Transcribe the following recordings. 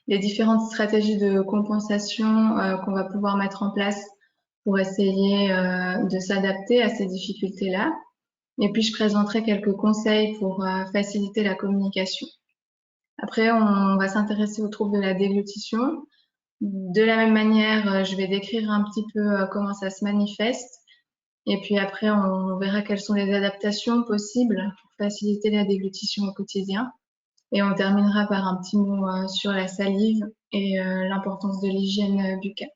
les différentes stratégies de compensation qu'on va pouvoir mettre en place pour essayer de s'adapter à ces difficultés-là. Et puis, je présenterai quelques conseils pour faciliter la communication. Après, on va s'intéresser aux troubles de la déglutition. De la même manière, je vais décrire un petit peu comment ça se manifeste. Et puis après, on verra quelles sont les adaptations possibles pour faciliter la déglutition au quotidien. Et on terminera par un petit mot sur la salive et l'importance de l'hygiène buccale.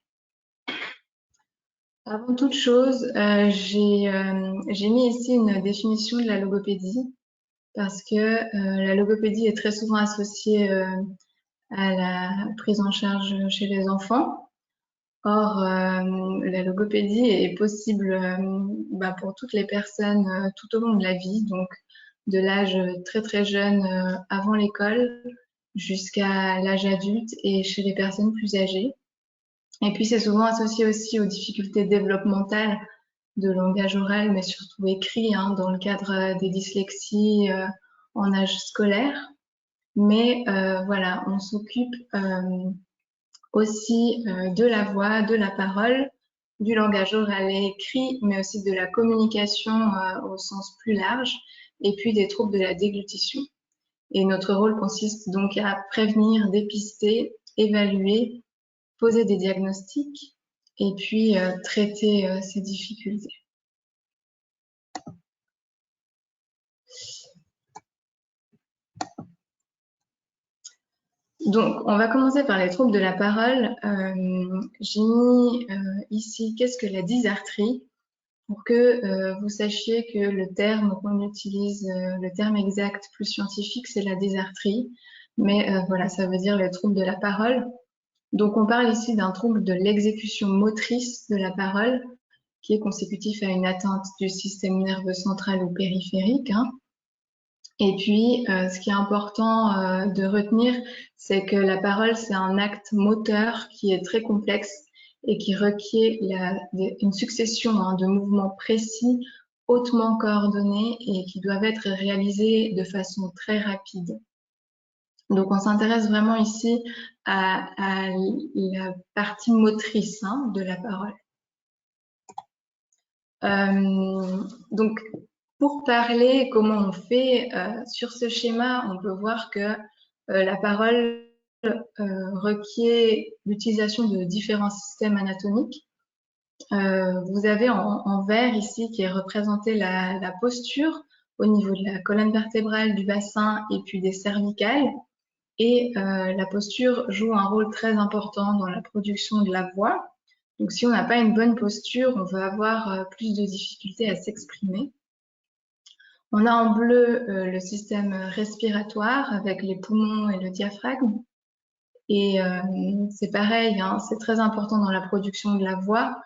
Avant toute chose, j'ai mis ici une définition de la logopédie parce que la logopédie est très souvent associée à la prise en charge chez les enfants. Or, la logopédie est possible pour toutes les personnes tout au long de la vie, donc de l'âge très très jeune avant l'école jusqu'à l'âge adulte et chez les personnes plus âgées. Et puis c'est souvent associé aussi aux difficultés développementales de langage oral, mais surtout écrit, dans le cadre des dyslexies en âge scolaire. Mais voilà, on s'occupe aussi de la voix, de la parole, du langage oral et écrit, mais aussi de la communication au sens plus large, et puis des troubles de la déglutition. Et notre rôle consiste donc à prévenir, dépister, évaluer, poser des diagnostics et puis traiter ces difficultés. Donc, on va commencer par les troubles de la parole. J'ai mis ici qu'est-ce que la dysarthrie pour que vous sachiez que le terme qu'on utilise, le terme exact plus scientifique, c'est la dysarthrie. Mais voilà, ça veut dire le trouble de la parole. Donc, on parle ici d'un trouble de l'exécution motrice de la parole qui est consécutif à une atteinte du système nerveux central ou périphérique. Et puis, ce qui est important de retenir, c'est que la parole, c'est un acte moteur qui est très complexe et qui requiert une succession de mouvements précis, hautement coordonnés et qui doivent être réalisés de façon très rapide. Donc, on s'intéresse vraiment ici à la partie motrice de la parole. Donc, pour parler comment on fait sur ce schéma, on peut voir que la parole requiert l'utilisation de différents systèmes anatomiques. Vous avez en vert ici qui est représentée la posture au niveau de la colonne vertébrale, du bassin et puis des cervicales. Et la posture joue un rôle très important dans la production de la voix. Donc si on n'a pas une bonne posture, on va avoir plus de difficultés à s'exprimer. On a en bleu le système respiratoire avec les poumons et le diaphragme. Et c'est pareil, c'est très important dans la production de la voix.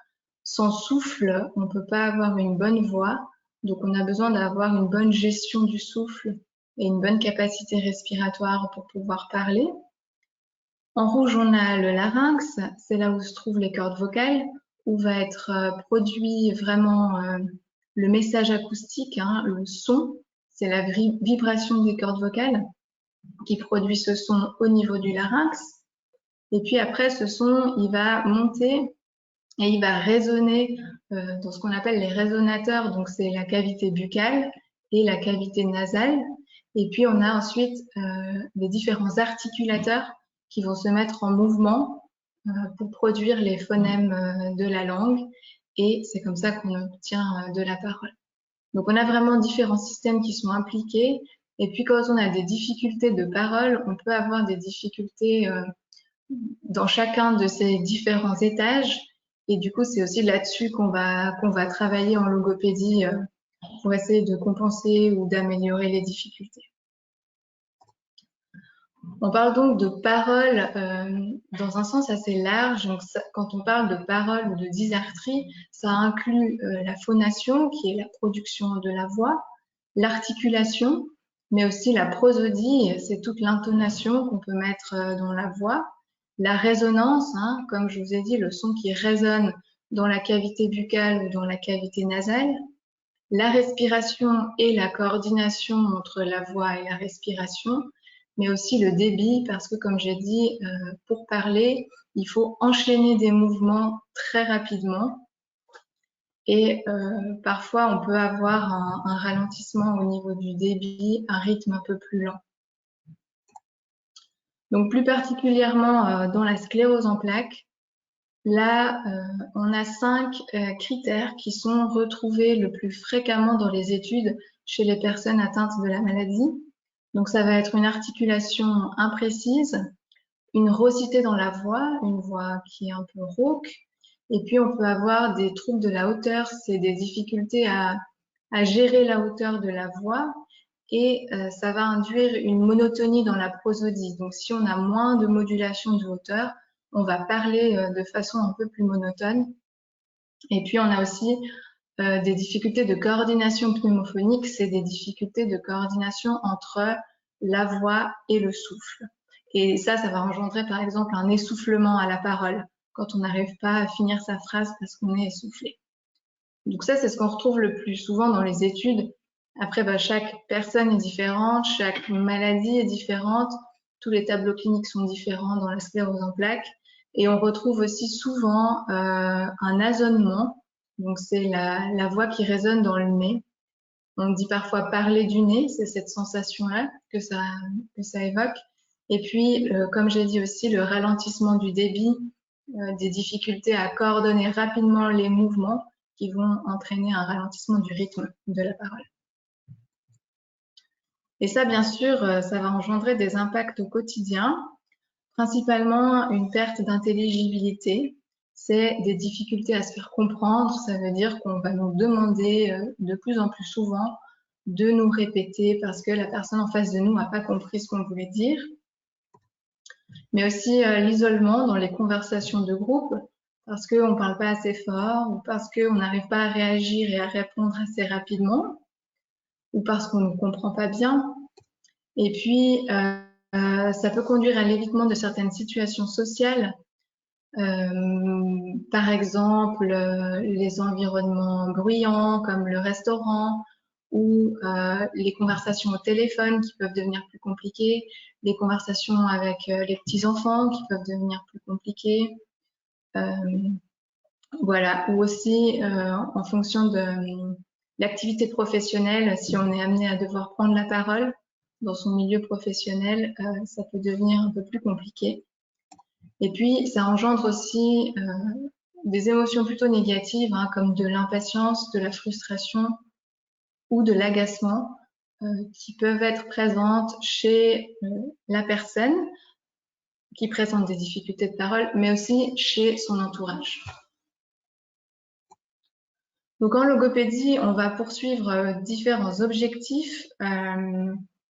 Sans souffle, on ne peut pas avoir une bonne voix. Donc on a besoin d'avoir une bonne gestion du souffle et une bonne capacité respiratoire pour pouvoir parler. En rouge, on a le larynx, c'est là où se trouvent les cordes vocales, où va être produit vraiment le message acoustique, le son, c'est la vibration des cordes vocales qui produit ce son au niveau du larynx. Et puis après, ce son, il va monter et il va résonner dans ce qu'on appelle les résonateurs, donc c'est la cavité buccale et la cavité nasale. Et puis on a ensuite les différents articulateurs qui vont se mettre en mouvement pour produire les phonèmes de la langue. Et c'est comme ça qu'on obtient de la parole. Donc on a vraiment différents systèmes qui sont impliqués. Et puis quand on a des difficultés de parole, on peut avoir des difficultés dans chacun de ces différents étages. Et du coup, c'est aussi là-dessus qu'on va travailler en logopédie pour essayer de compenser ou d'améliorer les difficultés. On parle donc de parole dans un sens assez large. Donc, quand on parle de parole ou de dysarthrie, ça inclut la phonation, qui est la production de la voix, l'articulation, mais aussi la prosodie, c'est toute l'intonation qu'on peut mettre dans la voix, la résonance, comme je vous ai dit, le son qui résonne dans la cavité buccale ou dans la cavité nasale, la respiration et la coordination entre la voix et la respiration, mais aussi le débit, parce que comme j'ai dit, pour parler, il faut enchaîner des mouvements très rapidement. Et parfois, on peut avoir un ralentissement au niveau du débit, un rythme un peu plus lent. Donc plus particulièrement dans la sclérose en plaques, là, on a 5 critères qui sont retrouvés le plus fréquemment dans les études chez les personnes atteintes de la maladie. Donc ça va être une articulation imprécise, une raucité dans la voix, une voix qui est un peu rauque, et puis on peut avoir des troubles de la hauteur, c'est des difficultés à gérer la hauteur de la voix, et ça va induire une monotonie dans la prosodie. Donc si on a moins de modulation de hauteur, on va parler de façon un peu plus monotone. Et puis on a aussi des difficultés de coordination pneumophonique, c'est des difficultés de coordination entre la voix et le souffle. Et ça va engendrer par exemple un essoufflement à la parole quand on n'arrive pas à finir sa phrase parce qu'on est essoufflé. Donc ça, c'est ce qu'on retrouve le plus souvent dans les études. Après, chaque personne est différente, chaque maladie est différente, tous les tableaux cliniques sont différents dans la sclérose en plaques. Et on retrouve aussi souvent un âsonnement, donc c'est la voix qui résonne dans le nez. On dit parfois parler du nez, c'est cette sensation-là que ça évoque. Et puis, comme j'ai dit aussi, le ralentissement du débit, des difficultés à coordonner rapidement les mouvements qui vont entraîner un ralentissement du rythme de la parole. Et ça, bien sûr, ça va engendrer des impacts au quotidien, principalement une perte d'intelligibilité. C'est des difficultés à se faire comprendre, ça veut dire qu'on va nous demander de plus en plus souvent de nous répéter parce que la personne en face de nous n'a pas compris ce qu'on voulait dire. Mais aussi l'isolement dans les conversations de groupe, parce qu'on ne parle pas assez fort, ou parce qu'on n'arrive pas à réagir et à répondre assez rapidement, ou parce qu'on ne comprend pas bien. Et puis, ça peut conduire à l'évitement de certaines situations sociales, par exemple les environnements bruyants comme le restaurant, ou les conversations au téléphone qui peuvent devenir plus compliquées, les conversations avec les petits-enfants qui peuvent devenir plus compliquées. Voilà, ou aussi en fonction de l'activité professionnelle, si on est amené à devoir prendre la parole dans son milieu professionnel, ça peut devenir un peu plus compliqué. Et puis, ça engendre aussi des émotions plutôt négatives, comme de l'impatience, de la frustration ou de l'agacement, qui peuvent être présentes chez la personne qui présente des difficultés de parole, mais aussi chez son entourage. Donc en logopédie, on va poursuivre différents objectifs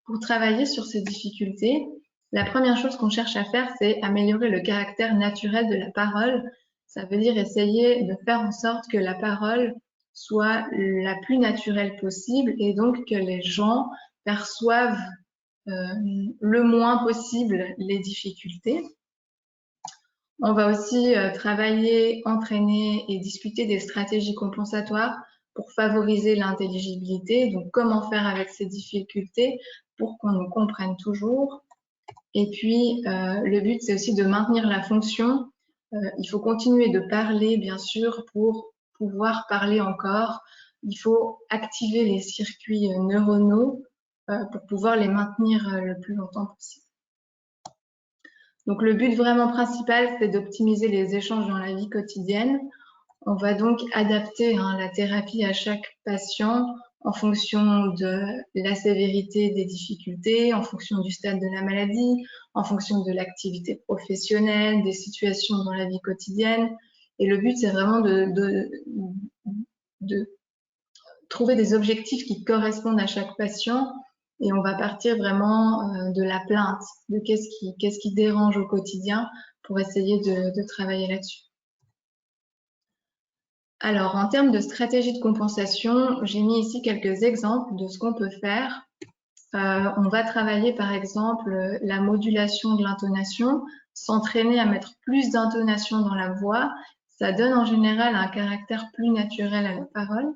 pour travailler sur ces difficultés. La première chose qu'on cherche à faire, c'est améliorer le caractère naturel de la parole. Ça veut dire essayer de faire en sorte que la parole soit la plus naturelle possible et donc que les gens perçoivent le moins possible les difficultés. On va aussi travailler, entraîner et discuter des stratégies compensatoires pour favoriser l'intelligibilité. Donc, comment faire avec ces difficultés pour qu'on nous comprenne toujours. Et puis, le but, c'est aussi de maintenir la fonction. Il faut continuer de parler, bien sûr, pour pouvoir parler encore. Il faut activer les circuits neuronaux pour pouvoir les maintenir le plus longtemps possible. Donc le but vraiment principal, c'est d'optimiser les échanges dans la vie quotidienne. On va donc adapter la thérapie à chaque patient en fonction de la sévérité des difficultés, en fonction du stade de la maladie, en fonction de l'activité professionnelle, des situations dans la vie quotidienne. Et le but, c'est vraiment de trouver des objectifs qui correspondent à chaque patient. Et on va partir vraiment de la plainte, de qu'est-ce qui dérange au quotidien pour essayer de travailler là-dessus. Alors, en termes de stratégie de compensation, j'ai mis ici quelques exemples de ce qu'on peut faire. On va travailler par exemple la modulation de l'intonation, s'entraîner à mettre plus d'intonation dans la voix. Ça donne en général un caractère plus naturel à la parole.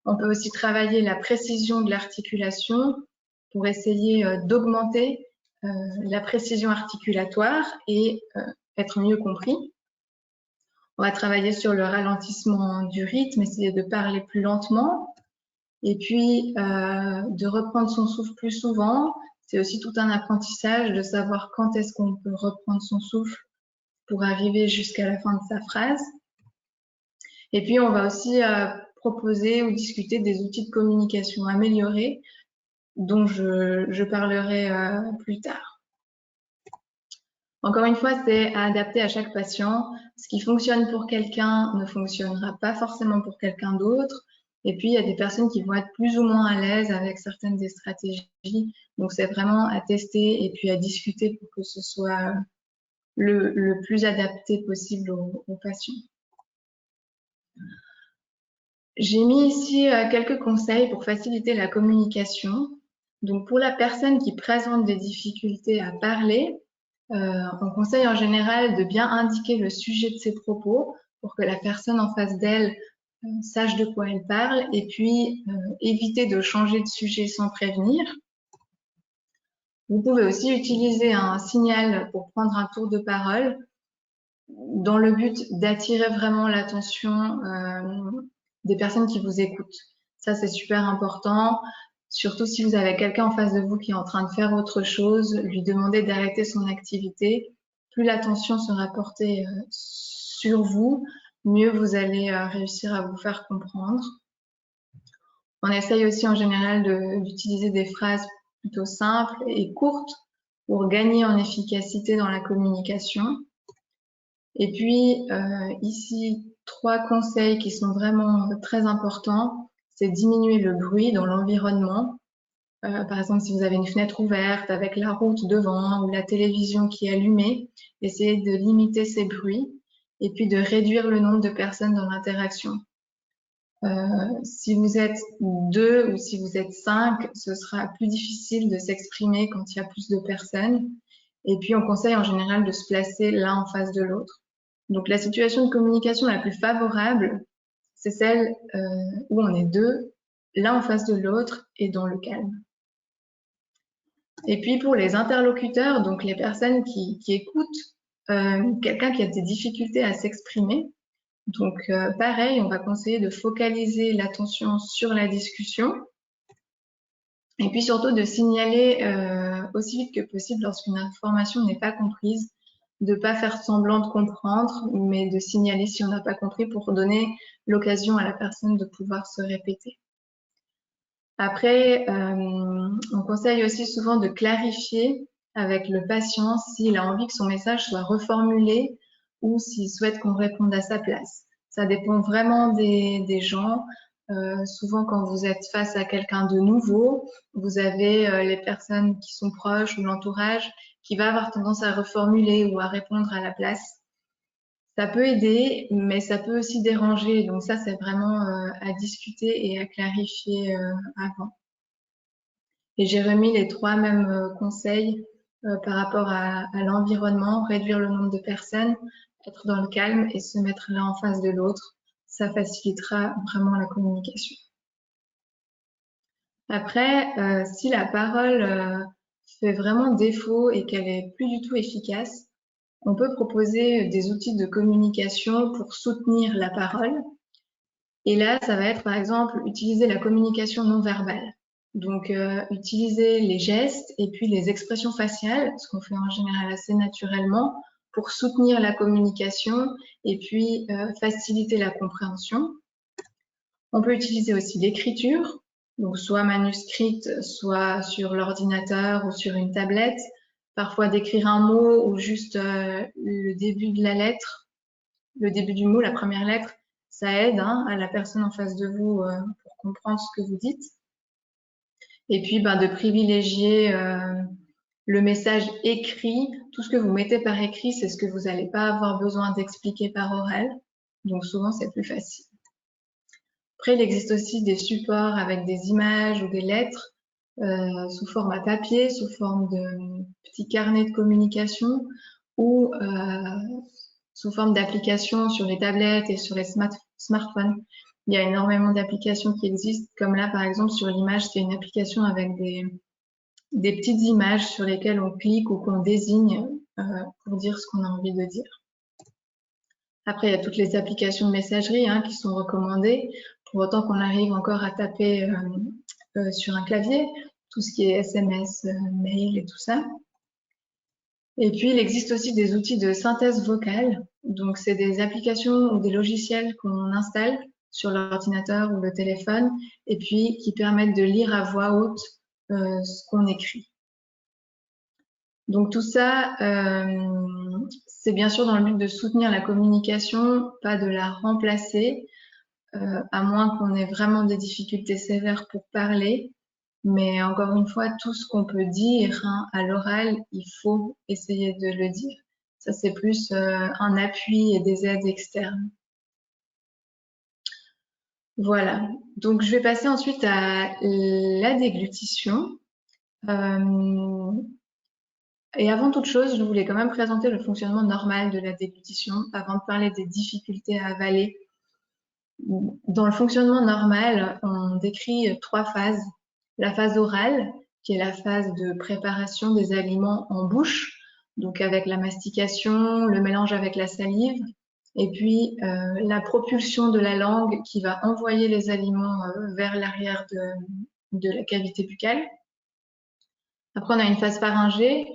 On peut aussi travailler la précision de l'articulation pour essayer d'augmenter la précision articulatoire et être mieux compris. On va travailler sur le ralentissement du rythme, essayer de parler plus lentement et puis de reprendre son souffle plus souvent. C'est aussi tout un apprentissage de savoir quand est-ce qu'on peut reprendre son souffle pour arriver jusqu'à la fin de sa phrase. Et puis, on va aussi proposer ou discuter des outils de communication améliorés dont je parlerai plus tard. Encore une fois, c'est à adapter à chaque patient. Ce qui fonctionne pour quelqu'un ne fonctionnera pas forcément pour quelqu'un d'autre. Et puis, il y a des personnes qui vont être plus ou moins à l'aise avec certaines des stratégies. Donc, c'est vraiment à tester et puis à discuter pour que ce soit le plus adapté possible aux patients. J'ai mis ici quelques conseils pour faciliter la communication. Donc, pour la personne qui présente des difficultés à parler, on conseille en général de bien indiquer le sujet de ses propos pour que la personne en face d'elle sache de quoi elle parle et puis éviter de changer de sujet sans prévenir. Vous pouvez aussi utiliser un signal pour prendre un tour de parole dans le but d'attirer vraiment l'attention des personnes qui vous écoutent. Ça, c'est super important. Surtout si vous avez quelqu'un en face de vous qui est en train de faire autre chose, lui demander d'arrêter son activité. Plus l'attention sera portée sur vous, mieux vous allez réussir à vous faire comprendre. On essaye aussi en général d'utiliser des phrases plutôt simples et courtes pour gagner en efficacité dans la communication. Et puis ici, 3 conseils qui sont vraiment très importants. C'est diminuer le bruit dans l'environnement. Par exemple, si vous avez une fenêtre ouverte avec la route devant ou la télévision qui est allumée, essayez de limiter ces bruits et puis de réduire le nombre de personnes dans l'interaction. Si vous êtes 2 ou si vous êtes 5, ce sera plus difficile de s'exprimer quand il y a plus de personnes. Et puis, on conseille en général de se placer l'un en face de l'autre. Donc, la situation de communication la plus favorable, c'est celle où on est 2, l'un en face de l'autre et dans le calme. Et puis, pour les interlocuteurs, donc les personnes qui écoutent quelqu'un qui a des difficultés à s'exprimer, donc pareil, on va conseiller de focaliser l'attention sur la discussion et puis surtout de signaler aussi vite que possible lorsqu'une information n'est pas comprise, de ne pas faire semblant de comprendre, mais de signaler si on n'a pas compris pour donner l'occasion à la personne de pouvoir se répéter. Après, on conseille aussi souvent de clarifier avec le patient s'il a envie que son message soit reformulé ou s'il souhaite qu'on réponde à sa place. Ça dépend vraiment des gens. Souvent, quand vous êtes face à quelqu'un de nouveau, vous avez les personnes qui sont proches ou l'entourage qui va avoir tendance à reformuler ou à répondre à la place. Ça peut aider, mais ça peut aussi déranger. Donc ça, c'est vraiment à discuter et à clarifier avant. Et j'ai remis les 3 mêmes conseils par rapport à l'environnement, réduire le nombre de personnes, être dans le calme et se mettre l'un en face de l'autre. Ça facilitera vraiment la communication. Après, si la parole fait vraiment défaut et qu'elle est plus du tout efficace, on peut proposer des outils de communication pour soutenir la parole. Et là, ça va être par exemple utiliser la communication non verbale. Donc, utiliser les gestes et puis les expressions faciales, ce qu'on fait en général assez naturellement, pour soutenir la communication et puis faciliter la compréhension. On peut utiliser aussi l'écriture, donc soit manuscrite, soit sur l'ordinateur ou sur une tablette. Parfois d'écrire un mot ou juste le début de la lettre, le début du mot, la première lettre, ça aide à la personne en face de vous pour comprendre ce que vous dites. Et puis de privilégier le message écrit. Tout ce que vous mettez par écrit, c'est ce que vous n'allez pas avoir besoin d'expliquer par oral. Donc souvent, c'est plus facile. Après, il existe aussi des supports avec des images ou des lettres sous format papier, sous forme de petits carnets de communication ou sous forme d'applications sur les tablettes et sur les smartphones. Il y a énormément d'applications qui existent, comme là par exemple sur l'image, c'est une application avec des petites images sur lesquelles on clique ou qu'on désigne pour dire ce qu'on a envie de dire. Après, il y a toutes les applications de messagerie qui sont recommandées, pour autant qu'on arrive encore à taper sur un clavier, tout ce qui est SMS, mail et tout ça. Et puis, il existe aussi des outils de synthèse vocale. Donc, c'est des applications ou des logiciels qu'on installe sur l'ordinateur ou le téléphone et puis qui permettent de lire à voix haute ce qu'on écrit. Donc tout ça, c'est bien sûr dans le but de soutenir la communication, pas de la remplacer, à moins qu'on ait vraiment des difficultés sévères pour parler. Mais encore une fois, tout ce qu'on peut dire à l'oral, il faut essayer de le dire. Ça, c'est plus un appui et des aides externes. Voilà. Donc, je vais passer ensuite à la déglutition. Et avant toute chose, je voulais quand même présenter le fonctionnement normal de la déglutition avant de parler des difficultés à avaler. Dans le fonctionnement normal, on décrit 3 phases. La phase orale, qui est la phase de préparation des aliments en bouche, donc avec la mastication, le mélange avec la salive, et puis la propulsion de la langue qui va envoyer les aliments vers l'arrière de la cavité buccale. Après, on a une phase pharyngée,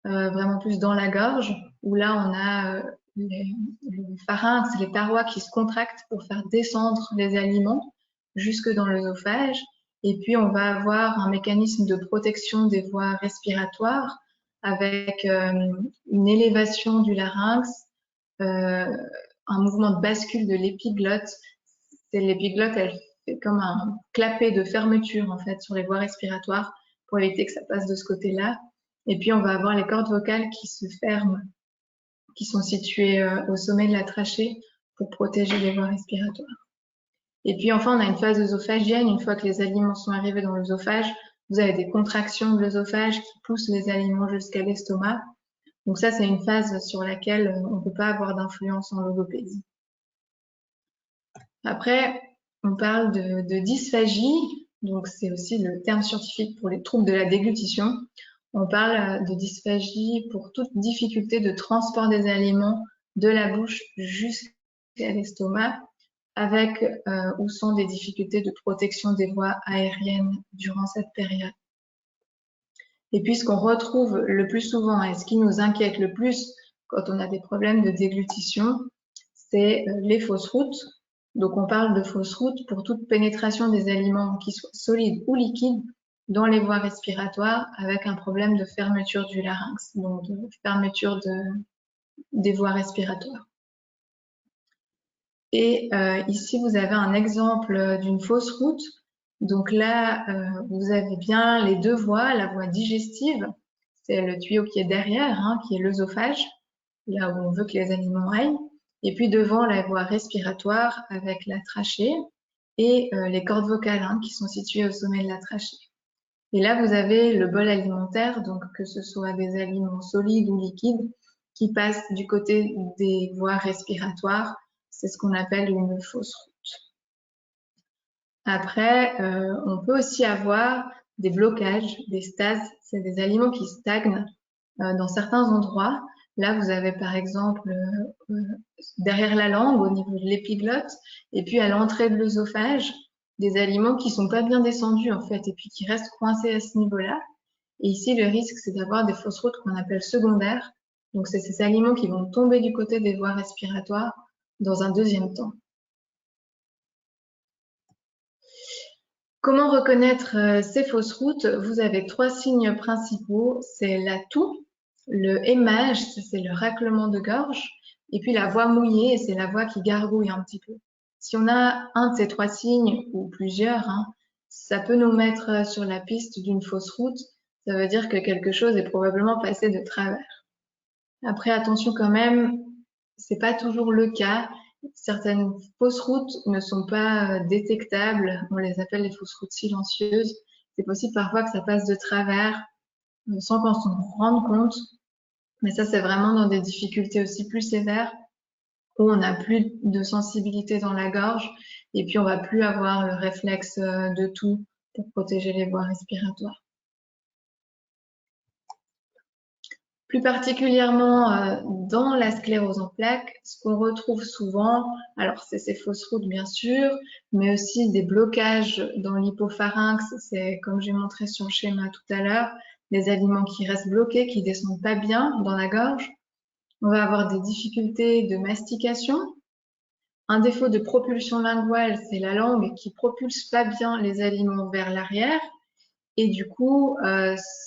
vraiment plus dans la gorge, où là, on a le pharynx, les parois qui se contractent pour faire descendre les aliments jusque dans l'œsophage. Et puis, on va avoir un mécanisme de protection des voies respiratoires avec une élévation du larynx, un mouvement de bascule de l'épiglotte. L'épiglotte, elle fait comme un clapet de fermeture en fait sur les voies respiratoires pour éviter que ça passe de ce côté-là. Et puis, on va avoir les cordes vocales qui se ferment, qui sont situées au sommet de la trachée pour protéger les voies respiratoires. Et puis, enfin, on a une phase œsophagienne. Une fois que les aliments sont arrivés dans l'œsophage, vous avez des contractions de l'œsophage qui poussent les aliments jusqu'à l'estomac. Donc ça, c'est une phase sur laquelle on ne peut pas avoir d'influence en logopédie. Après, on parle de dysphagie. Donc, c'est aussi le terme scientifique pour les troubles de la déglutition. On parle de dysphagie pour toute difficulté de transport des aliments de la bouche jusqu'à l'estomac, avec ou sans des difficultés de protection des voies aériennes durant cette période. Et puis, ce qu'on retrouve le plus souvent et ce qui nous inquiète le plus quand on a des problèmes de déglutition, c'est les fausses routes. Donc, on parle de fausses routes pour toute pénétration des aliments qui soient solides ou liquides dans les voies respiratoires avec un problème de fermeture du larynx, donc de fermeture des voies respiratoires. Et ici, vous avez un exemple d'une fausse route. Donc là, vous avez bien les 2 voies, la voie digestive, c'est le tuyau qui est derrière, qui est l'œsophage, là où on veut que les aliments aillent. Et puis devant, la voie respiratoire avec la trachée et les cordes vocales qui sont situées au sommet de la trachée. Et là, vous avez le bol alimentaire, donc que ce soit des aliments solides ou liquides, qui passent du côté des voies respiratoires. C'est ce qu'on appelle une fausse route. Après, on peut aussi avoir des blocages, des stases. C'est des aliments qui stagnent dans certains endroits. Là, vous avez par exemple derrière la langue, au niveau de l'épiglotte, et puis à l'entrée de l'œsophage, des aliments qui sont pas bien descendus en fait, et puis qui restent coincés à ce niveau-là. Et ici, le risque, c'est d'avoir des fausses routes qu'on appelle secondaires. Donc, c'est ces aliments qui vont tomber du côté des voies respiratoires dans un deuxième temps. Comment reconnaître ces fausses routes? Vous avez 3 signes principaux. C'est la toux, le émage, c'est le raclement de gorge, et puis la voix mouillée, c'est la voix qui gargouille un petit peu. Si on a un de ces 3 signes, ou plusieurs, ça peut nous mettre sur la piste d'une fausse route. Ça veut dire que quelque chose est probablement passé de travers. Après, attention quand même, c'est pas toujours le cas. Certaines fausses routes ne sont pas détectables. On les appelle les fausses routes silencieuses. C'est possible parfois que ça passe de travers sans qu'on s'en rende compte. Mais ça, c'est vraiment dans des difficultés aussi plus sévères où on n'a plus de sensibilité dans la gorge et puis on va plus avoir le réflexe de toux pour protéger les voies respiratoires. Plus particulièrement dans la sclérose en plaques, ce qu'on retrouve souvent, alors c'est ces fausses routes bien sûr, mais aussi des blocages dans l'hypopharynx, c'est comme j'ai montré sur le schéma tout à l'heure, des aliments qui restent bloqués, qui descendent pas bien dans la gorge. On va avoir des difficultés de mastication. Un défaut de propulsion linguale, c'est la langue qui propulse pas bien les aliments vers l'arrière. Et du coup,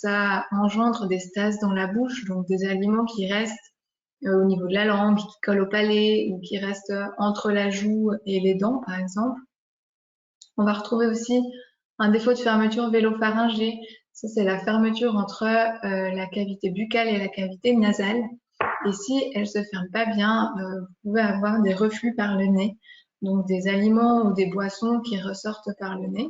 ça engendre des stases dans la bouche, donc des aliments qui restent au niveau de la langue, qui collent au palais ou qui restent entre la joue et les dents, par exemple. On va retrouver aussi un défaut de fermeture vélopharyngée. Ça, c'est la fermeture entre la cavité buccale et la cavité nasale. Et si elle se ferme pas bien, vous pouvez avoir des reflux par le nez, donc des aliments ou des boissons qui ressortent par le nez.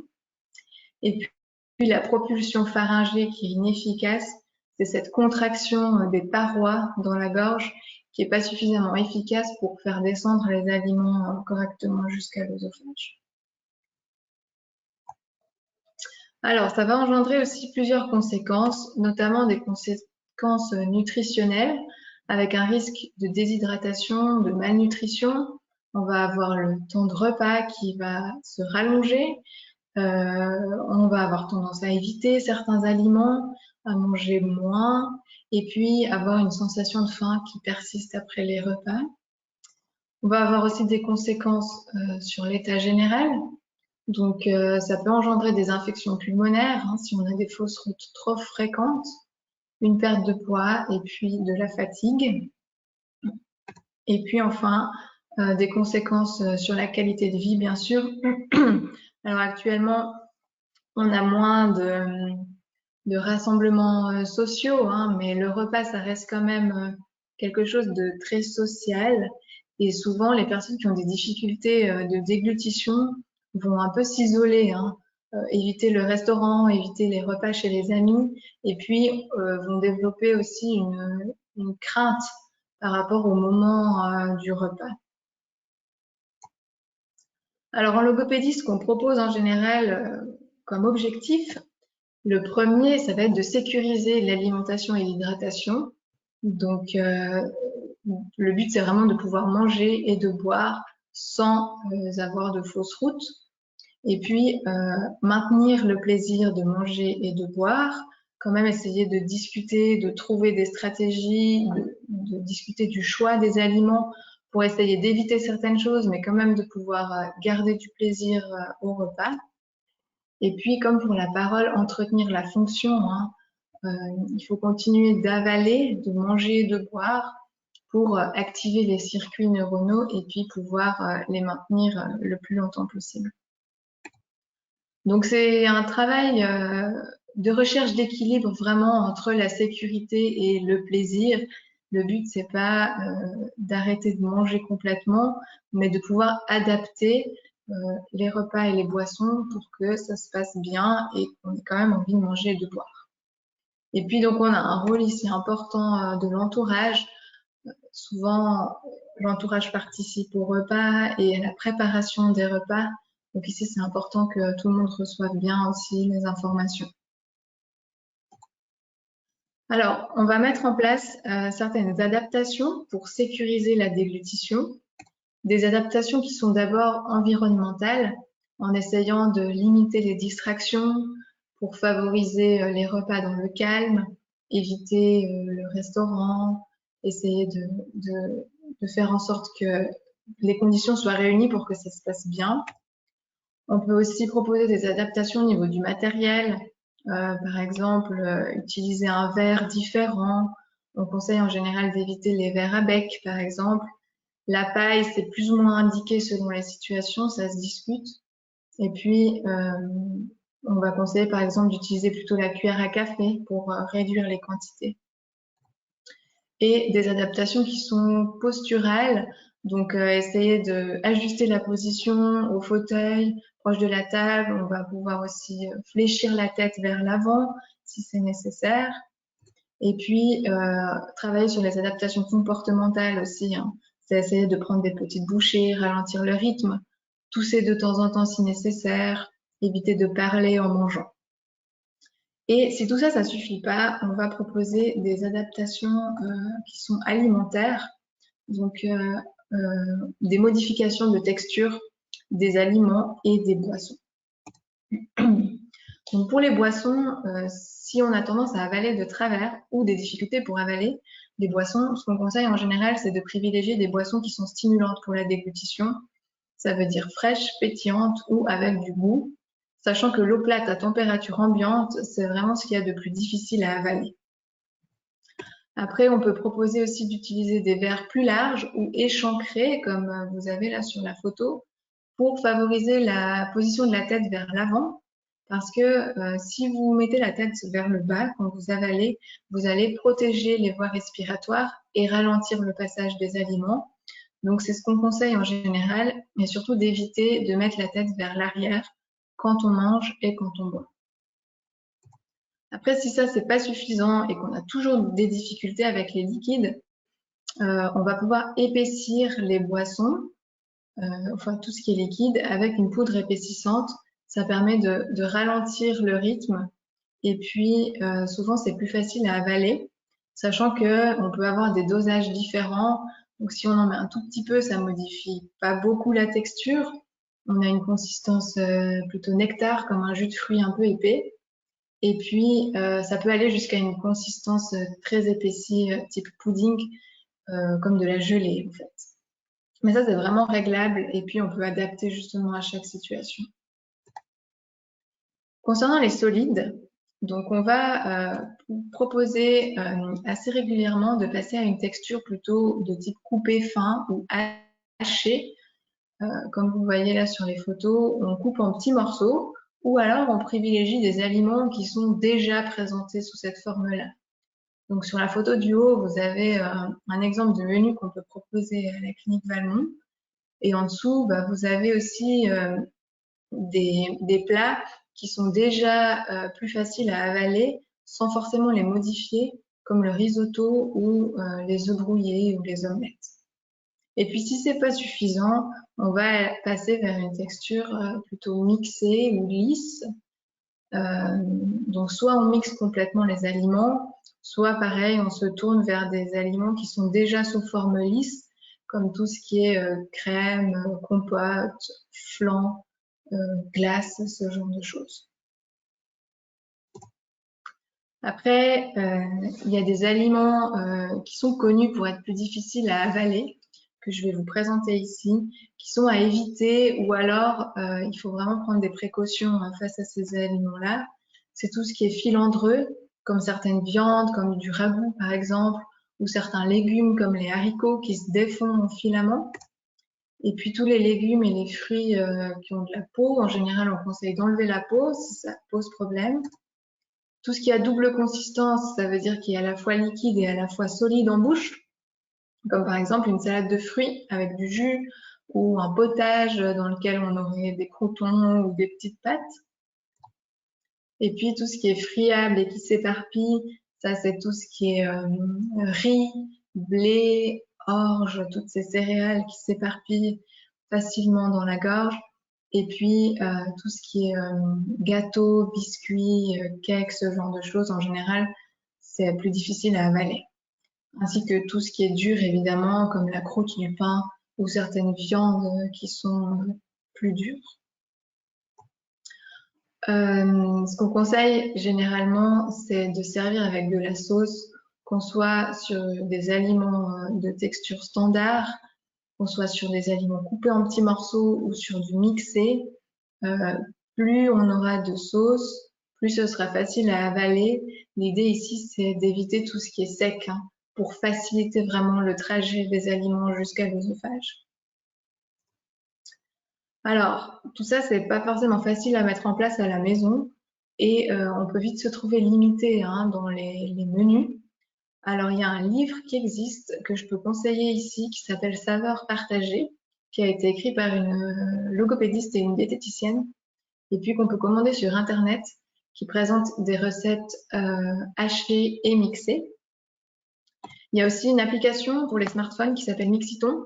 Et puis la propulsion pharyngée qui est inefficace, c'est cette contraction des parois dans la gorge qui n'est pas suffisamment efficace pour faire descendre les aliments correctement jusqu'à l'œsophage. Alors, ça va engendrer aussi plusieurs conséquences, notamment des conséquences nutritionnelles, avec un risque de déshydratation, de malnutrition. On va avoir le temps de repas qui va se rallonger. On va avoir tendance à éviter certains aliments, à manger moins, et puis avoir une sensation de faim qui persiste après les repas. On va avoir aussi des conséquences sur l'état général. Donc, ça peut engendrer des infections pulmonaires si on a des fausses routes trop fréquentes, une perte de poids et puis de la fatigue. Et puis enfin, des conséquences sur la qualité de vie, bien sûr. Alors actuellement, on a moins de rassemblements sociaux, mais le repas, ça reste quand même quelque chose de très social. Et souvent, les personnes qui ont des difficultés de déglutition vont un peu s'isoler, éviter le restaurant, éviter les repas chez les amis, et puis vont développer aussi une crainte par rapport au moment du repas. Alors en logopédie, ce qu'on propose en général comme objectif, le premier, ça va être de sécuriser l'alimentation et l'hydratation. Donc, le but, c'est vraiment de pouvoir manger et de boire sans avoir de fausses routes. Et puis, maintenir le plaisir de manger et de boire, quand même essayer de discuter, de trouver des stratégies, de discuter du choix des aliments pour essayer d'éviter certaines choses, mais quand même de pouvoir garder du plaisir au repas. Et puis, comme pour la parole, entretenir la fonction. Il faut continuer d'avaler, de manger, de boire pour activer les circuits neuronaux et puis pouvoir les maintenir le plus longtemps possible. Donc, c'est un travail de recherche d'équilibre vraiment entre la sécurité et le plaisir. Le but, c'est pas d'arrêter de manger complètement, mais de pouvoir adapter les repas et les boissons pour que ça se passe bien et qu'on ait quand même envie de manger et de boire. Et puis donc on a un rôle ici important de l'entourage. Souvent, l'entourage participe au repas et à la préparation des repas. Donc ici, c'est important que tout le monde reçoive bien aussi les informations. Alors, on va mettre en place certaines adaptations pour sécuriser la déglutition. Des adaptations qui sont d'abord environnementales, en essayant de limiter les distractions pour favoriser les repas dans le calme, éviter le restaurant, essayer de faire en sorte que les conditions soient réunies pour que ça se passe bien. On peut aussi proposer des adaptations au niveau du matériel, par exemple utiliser un verre différent. On conseille en général d'éviter les verres à bec, par exemple. La paille, c'est plus ou moins indiqué selon les situations, ça se discute. Et puis, on va conseiller par exemple d'utiliser plutôt la cuillère à café pour réduire les quantités. Et des adaptations qui sont posturales, donc essayer d'ajuster la position au fauteuil, proche de la table. On va pouvoir aussi fléchir la tête vers l'avant si c'est nécessaire. Et puis, travailler sur les adaptations comportementales aussi. C'est essayer de prendre des petites bouchées, ralentir le rythme, tousser de temps en temps si nécessaire, éviter de parler en mangeant. Et si tout ça, ça suffit pas, on va proposer des adaptations qui sont alimentaires, donc des modifications de texture des aliments et des boissons. Donc pour les boissons, si on a tendance à avaler de travers ou des difficultés pour avaler des boissons, ce qu'on conseille en général, c'est de privilégier des boissons qui sont stimulantes pour la déglutition. Ça veut dire fraîches, pétillantes ou avec du goût, sachant que l'eau plate à température ambiante, c'est vraiment ce qu'il y a de plus difficile à avaler. Après, on peut proposer aussi d'utiliser des verres plus larges ou échancrés, comme vous avez là sur la photo, pour favoriser la position de la tête vers l'avant. Parce que si vous mettez la tête vers le bas quand vous avalez, vous allez protéger les voies respiratoires et ralentir le passage des aliments. Donc, c'est ce qu'on conseille en général, mais surtout d'éviter de mettre la tête vers l'arrière quand on mange et quand on boit. Après, si ça, c'est pas suffisant et qu'on a toujours des difficultés avec les liquides, on va pouvoir épaissir les boissons, enfin tout ce qui est liquide, avec une poudre épaississante. Ça permet de ralentir le rythme et puis souvent c'est plus facile à avaler, sachant que on peut avoir des dosages différents. Donc si on en met un tout petit peu, ça modifie pas beaucoup la texture. On a une consistance plutôt nectar, comme un jus de fruits un peu épais. Et puis, ça peut aller jusqu'à une consistance très épaissie, type pudding, comme de la gelée, en fait. Mais ça, c'est vraiment réglable et puis on peut adapter justement à chaque situation. Concernant les solides, donc on va proposer assez régulièrement de passer à une texture plutôt de type coupé fin ou haché. Comme vous voyez là sur les photos, on coupe en petits morceaux ou alors on privilégie des aliments qui sont déjà présentés sous cette forme-là. Donc sur la photo du haut, vous avez un exemple de menu qu'on peut proposer à la clinique Valmont. Et en dessous, vous avez aussi des plats qui sont déjà plus faciles à avaler sans forcément les modifier, comme le risotto ou les œufs brouillés ou les omelettes. Et puis si c'est pas suffisant, on va passer vers une texture plutôt mixée ou lisse. Donc soit on mixe complètement les aliments, soit pareil, on se tourne vers des aliments qui sont déjà sous forme lisse, comme tout ce qui est crème, compote, flan, glace, ce genre de choses. Après, il y a des aliments qui sont connus pour être plus difficiles à avaler, que je vais vous présenter ici, qui sont à éviter ou alors il faut vraiment prendre des précautions face à ces aliments-là. C'est tout ce qui est filandreux, comme certaines viandes, comme du ragoût par exemple, ou certains légumes comme les haricots qui se défont en filaments. Et puis tous les légumes et les fruits qui ont de la peau, en général on conseille d'enlever la peau si ça pose problème. Tout ce qui a double consistance, ça veut dire qu'il est à la fois liquide et à la fois solide en bouche, comme par exemple une salade de fruits avec du jus ou un potage dans lequel on aurait des croûtons ou des petites pâtes. Et puis tout ce qui est friable et qui s'éparpille, ça c'est tout ce qui est riz, blé, orge, toutes ces céréales qui s'éparpillent facilement dans la gorge. Et puis tout ce qui est gâteau, biscuits, cakes, ce genre de choses, en général, c'est plus difficile à avaler. Ainsi que tout ce qui est dur, évidemment, comme la croûte du pain ou certaines viandes qui sont plus dures. Ce qu'on conseille généralement, c'est de servir avec de la sauce, qu'on soit sur des aliments de texture standard, qu'on soit sur des aliments coupés en petits morceaux ou sur du mixé. Plus on aura de sauce, plus ce sera facile à avaler. L'idée ici, c'est d'éviter tout ce qui est sec pour faciliter vraiment le trajet des aliments jusqu'à l'œsophage. Alors, tout ça, c'est pas forcément facile à mettre en place à la maison et on peut vite se trouver limité dans les menus. Alors, il y a un livre qui existe que je peux conseiller ici qui s'appelle Saveurs partagées, qui a été écrit par une logopédiste et une diététicienne, et puis qu'on peut commander sur Internet, qui présente des recettes hachées et mixées. Il y a aussi une application pour les smartphones qui s'appelle Mixiton,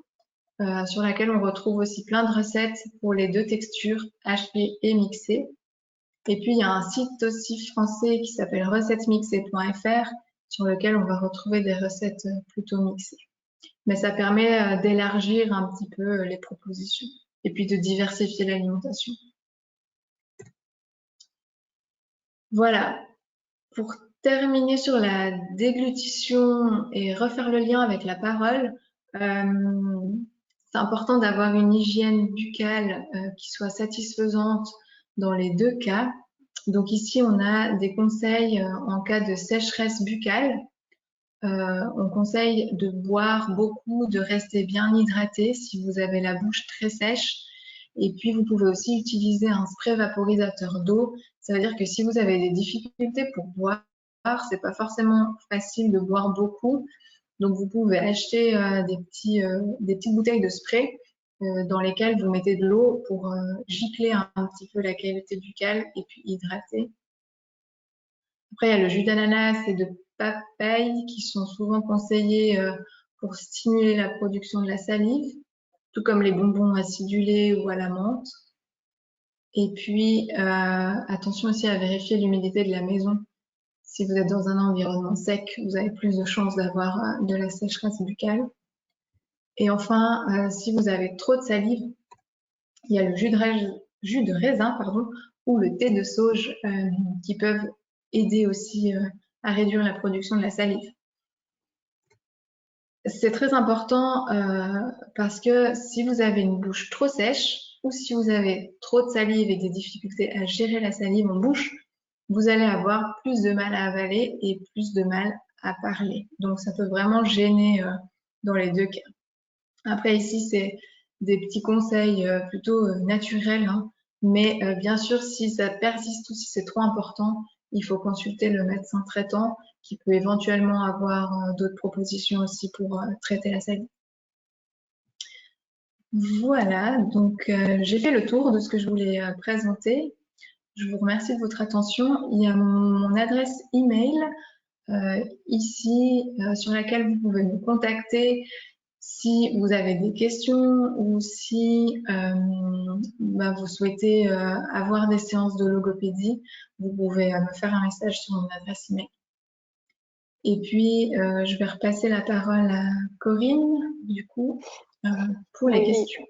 sur laquelle on retrouve aussi plein de recettes pour les deux textures, hachées et mixées. Et puis, il y a un site aussi français qui s'appelle recettesmixées.fr sur lequel on va retrouver des recettes plutôt mixées. Mais ça permet d'élargir un petit peu les propositions et puis de diversifier l'alimentation. Voilà. Pour terminer sur la déglutition et refaire le lien avec la parole, c'est important d'avoir une hygiène buccale qui soit satisfaisante dans les deux cas. Donc ici, on a des conseils en cas de sécheresse buccale. On conseille de boire beaucoup, de rester bien hydraté si vous avez la bouche très sèche. Et puis, vous pouvez aussi utiliser un spray vaporisateur d'eau. Ça veut dire que si vous avez des difficultés pour boire, c'est pas forcément facile de boire beaucoup. Donc, vous pouvez acheter des petites bouteilles de spray dans lesquelles vous mettez de l'eau pour gicler un petit peu la cavité buccale et puis hydrater. Après, il y a le jus d'ananas et de papaye qui sont souvent conseillés pour stimuler la production de la salive, tout comme les bonbons acidulés ou à la menthe. Et puis, attention aussi à vérifier l'humidité de la maison. Si vous êtes dans un environnement sec, vous avez plus de chances d'avoir de la sécheresse buccale. Et enfin, si vous avez trop de salive, il y a le jus de raisin ou le thé de sauge qui peuvent aider aussi à réduire la production de la salive. C'est très important parce que si vous avez une bouche trop sèche ou si vous avez trop de salive et des difficultés à gérer la salive en bouche, vous allez avoir plus de mal à avaler et plus de mal à parler. Donc ça peut vraiment gêner dans les deux cas. Après ici, c'est des petits conseils plutôt naturels, hein. Mais bien sûr, si ça persiste ou si c'est trop important, il faut consulter le médecin traitant qui peut éventuellement avoir d'autres propositions aussi pour traiter la salive. Voilà, donc j'ai fait le tour de ce que je voulais présenter. Je vous remercie de votre attention. Il y a mon adresse email ici sur laquelle vous pouvez me contacter si vous avez des questions ou si vous souhaitez avoir des séances de logopédie. Vous pouvez me faire un message sur mon adresse email. Et puis, je vais repasser la parole à Corinne, du coup, pour les questions.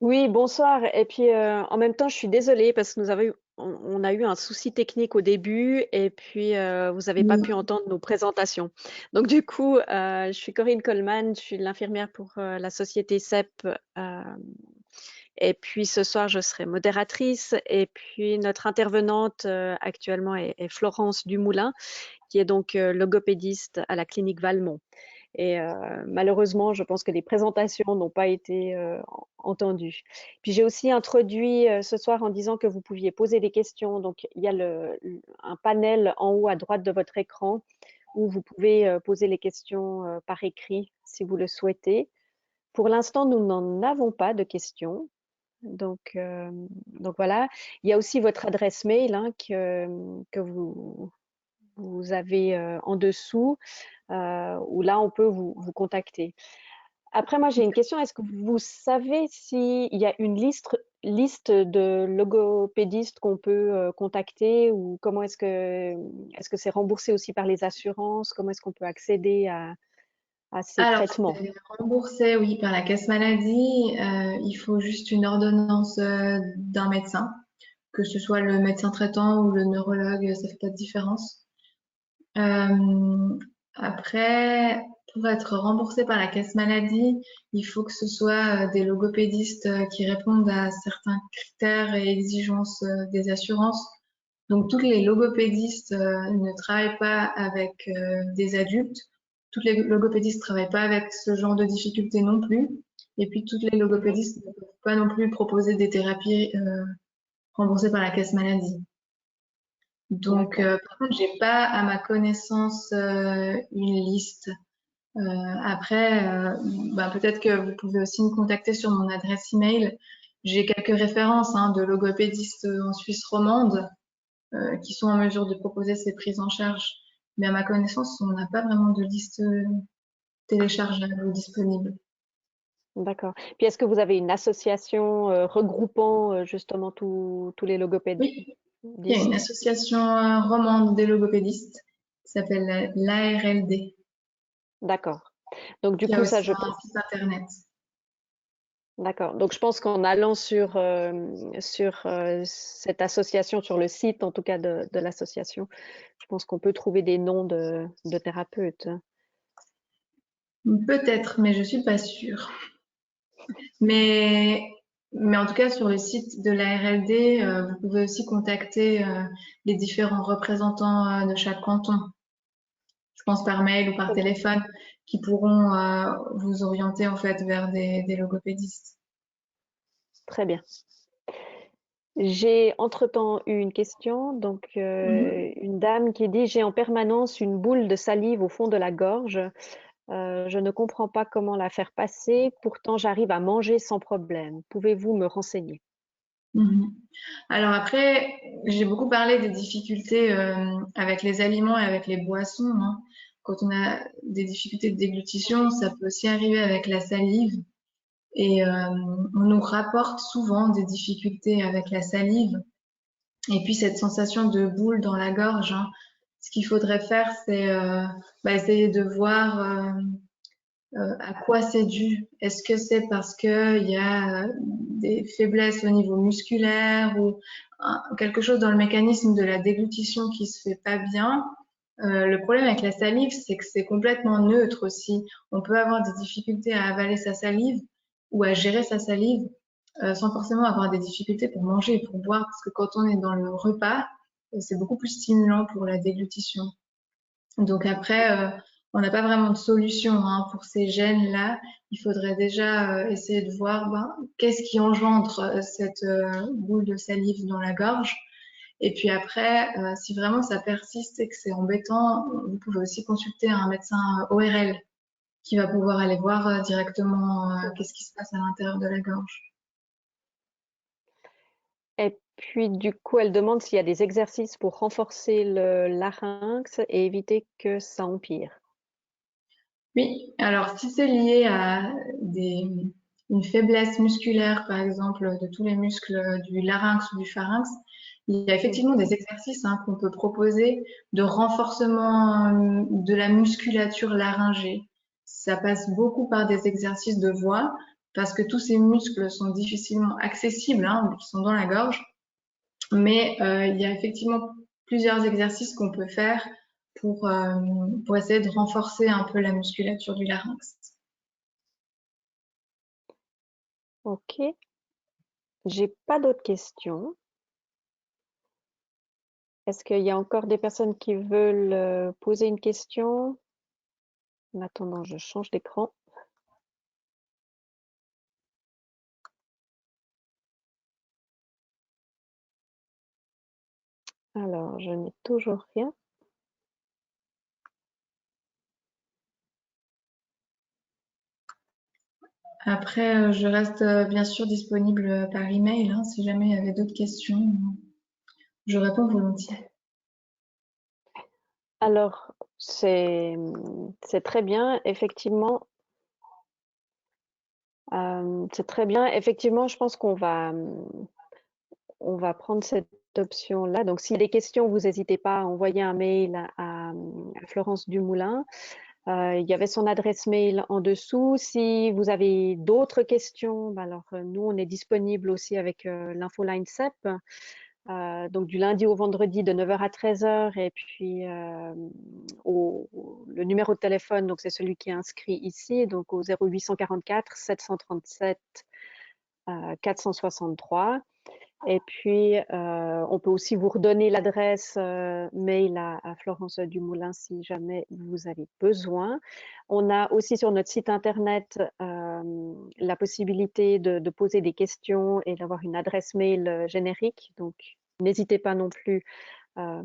Oui, bonsoir. Et puis, en même temps, je suis désolée parce que on a eu un souci technique au début et puis vous n'avez pas pu entendre nos présentations. Donc, du coup, je suis Corinne Coleman, je suis l'infirmière pour la société CEP. Et puis, ce soir, je serai modératrice. Et puis, notre intervenante actuellement est Florence Dumoulin, qui est donc logopédiste à la clinique Valmont. Et malheureusement, je pense que les présentations n'ont pas été entendues. Puis j'ai aussi introduit ce soir en disant que vous pouviez poser des questions. Donc il y a un panel en haut à droite de votre écran où vous pouvez poser les questions par écrit si vous le souhaitez. Pour l'instant, nous n'en avons pas de questions. Donc voilà. Il y a aussi votre adresse mail hein, que vous avez en dessous. Où là, on peut vous contacter. Après, moi, j'ai une question. Est-ce que vous savez s'il y a une liste de logopédistes qu'on peut contacter ou comment est-ce que c'est remboursé aussi par les assurances? Comment est-ce qu'on peut accéder à ces Alors, traitements? c'est remboursé, oui, par la caisse maladie. Il faut juste une ordonnance d'un médecin, que ce soit le médecin traitant ou le neurologue, ça fait pas de différence. Après, pour être remboursé par la caisse maladie, il faut que ce soit des logopédistes qui répondent à certains critères et exigences des assurances. Donc, toutes les logopédistes ne travaillent pas avec des adultes. Toutes les logopédistes ne travaillent pas avec ce genre de difficultés non plus. Et puis, toutes les logopédistes ne peuvent pas non plus proposer des thérapies remboursées par la caisse maladie. Donc, par contre, j'ai pas à ma connaissance une liste. Après, peut-être que vous pouvez aussi me contacter sur mon adresse email. J'ai quelques références hein, de logopédistes en Suisse romande qui sont en mesure de proposer ces prises en charge. Mais à ma connaissance, on n'a pas vraiment de liste téléchargeable ou disponible. D'accord. Puis est-ce que vous avez une association regroupant justement tous les logopédistes? Oui, il y a une association romande des logopédistes qui s'appelle l'ARLD, D'accord. Donc du qui a coup, ça, aussi je un pense. site internet. D'accord. Donc je pense qu'en allant sur cette association, sur le site en tout cas de l'association, je pense qu'on peut trouver des noms de thérapeutes. Peut-être, mais je suis pas sûre. Mais, mais en tout cas, sur le site de la RLD, vous pouvez aussi contacter les différents représentants de chaque canton. Je pense par mail ou par Très bien. téléphone, qui pourront vous orienter en fait vers des logopédistes. Très bien. J'ai entre-temps eu une question, donc Mhm. une dame qui dit: j'ai en permanence une boule de salive au fond de la gorge. Je ne comprends pas comment la faire passer, pourtant j'arrive à manger sans problème. Pouvez-vous me renseigner? Mhm. Alors après, j'ai beaucoup parlé des difficultés avec les aliments et avec les boissons, hein. Quand on a des difficultés de déglutition, ça peut aussi arriver avec la salive. Et on nous rapporte souvent des difficultés avec la salive. Et puis cette sensation de boule dans la gorge, hein. Ce qu'il faudrait faire, c'est essayer de voir à quoi c'est dû. Est-ce que c'est parce qu'il y a des faiblesses au niveau musculaire ou quelque chose dans le mécanisme de la déglutition qui se fait pas bien? Le problème avec la salive, c'est que c'est complètement neutre aussi. On peut avoir des difficultés à avaler sa salive ou à gérer sa salive sans forcément avoir des difficultés pour manger et pour boire, parce que quand on est dans le repas, c'est beaucoup plus stimulant pour la déglutition. Donc après, on n'a pas vraiment de solution hein, pour ces gènes-là. Il faudrait déjà essayer de voir qu'est-ce qui engendre cette boule de salive dans la gorge. Et puis après, si vraiment ça persiste et que c'est embêtant, vous pouvez aussi consulter un médecin ORL qui va pouvoir aller voir directement qu'est-ce qui se passe à l'intérieur de la gorge. Et puis du coup, elle demande s'il y a des exercices pour renforcer le larynx et éviter que ça empire. Oui, alors si c'est lié à une faiblesse musculaire, par exemple, de tous les muscles du larynx ou du pharynx, il y a Mm. effectivement des exercices hein, qu'on peut proposer de renforcement de la musculature laryngée. Ça passe beaucoup par des exercices de voix parce que tous ces muscles sont difficilement accessibles, hein, qui sont dans la gorge. Mais il y a effectivement plusieurs exercices qu'on peut faire pour, euh, pour essayer de renforcer un peu la musculature du larynx. Ok, j'ai pas d'autres questions. Est-ce qu'il y a encore des personnes qui veulent poser une question? En attendant, je change d'écran. Alors, je n'ai toujours rien. Après, je reste bien sûr disponible par email hein, si jamais il y avait d'autres questions. Je réponds volontiers. Alors, c'est très bien, effectivement. C'est très bien. Effectivement, je pense on va prendre cette option-là. Donc, s'il y a des questions, vous n'hésitez pas à envoyer un mail à Florence Dumoulin. Il y avait son adresse mail en dessous. Si vous avez d'autres questions, ben alors nous, on est disponible aussi avec l'infoline CEP. Donc du lundi au vendredi de 9h à 13h et puis le numéro de téléphone, donc c'est celui qui est inscrit ici, donc au 0844 737 463. Et puis, on peut aussi vous redonner l'adresse mail à Florence Dumoulin si jamais vous avez besoin. On a aussi sur notre site internet la possibilité de poser des questions et d'avoir une adresse mail générique. Donc, n'hésitez pas non plus euh,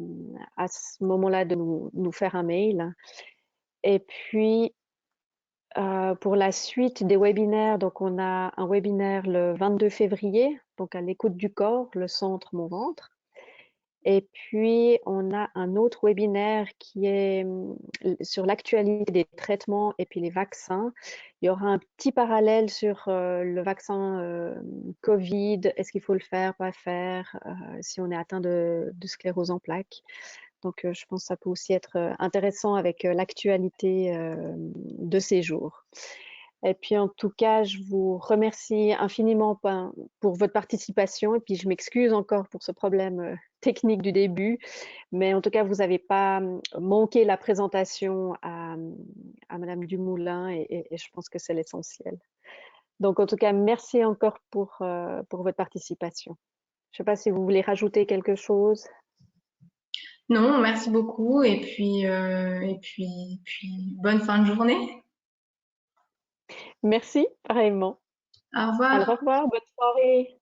à ce moment-là de nous faire un mail. Et puis, pour la suite des webinaires, donc on a un webinaire le 22 février, donc à l'écoute du corps, le centre, mon ventre. Et puis, on a un autre webinaire qui est sur l'actualité des traitements et puis les vaccins. Il y aura un petit parallèle sur le vaccin Covid. Est-ce qu'il faut le faire, pas faire, si on est atteint de sclérose en plaques. Donc, je pense que ça peut aussi être intéressant avec l'actualité de ces jours. Et puis, en tout cas, je vous remercie infiniment pour votre participation. Et puis, je m'excuse encore pour ce problème technique du début. Mais en tout cas, vous n'avez pas manqué la présentation à Madame Dumoulin et je pense que c'est l'essentiel. Donc, en tout cas, merci encore pour votre participation. Je ne sais pas si vous voulez rajouter quelque chose. Non, merci beaucoup puis bonne fin de journée. Merci, pareillement. Au Alors, au revoir. revoir, bonne soirée.